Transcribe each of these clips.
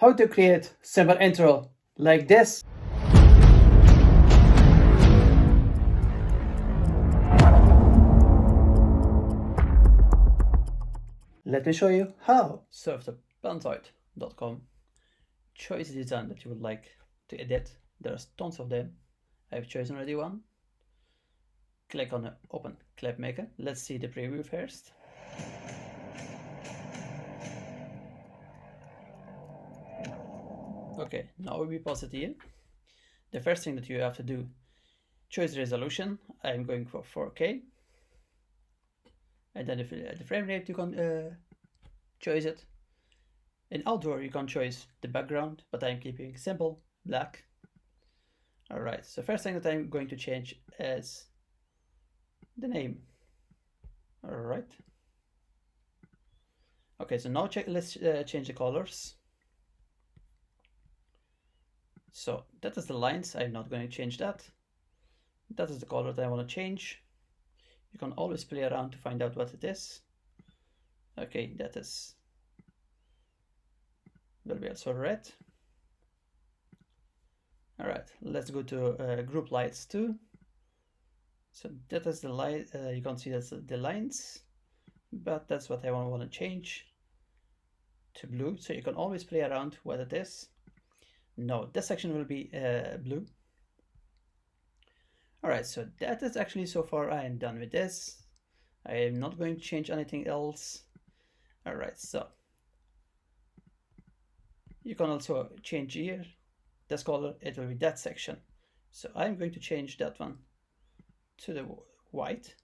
how to create simple intro like this. Let me show you how. Surf to pantoid.com. Choose the design that you would like to edit. There's tons of them. I've chosen already one. Click on the open clip maker. Let's see the preview first. Okay, now we pause it here. The first thing that you have to do, choose resolution. I'm going for 4K. And then if the frame rate, you can choose it. In outdoor, you can choose the background, but I'm keeping simple, black. All right, so first thing that I'm going to change is the name. All right. Okay, so now let's change the colors. So that is the lines. I'm not going to change that. That is the color that I want to change. You can always play around to find out what it is. Okay, that is will be also red. All right, let's go to group lights too. So that is the light. You can see that's the lines, but that's what I want to change to blue. So you can always play around what it is. No, this section will be blue. All right, so that is actually so far I am done with this. I am not going to change anything else. All right, so you can also change here this color. It will be that section. So I'm going to change that one to the white,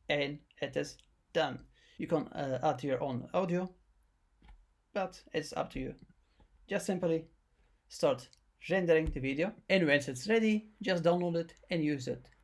and it is done. You can add your own audio, but it's up to you. Just simply start rendering the video, and once it's ready, just download it and use it.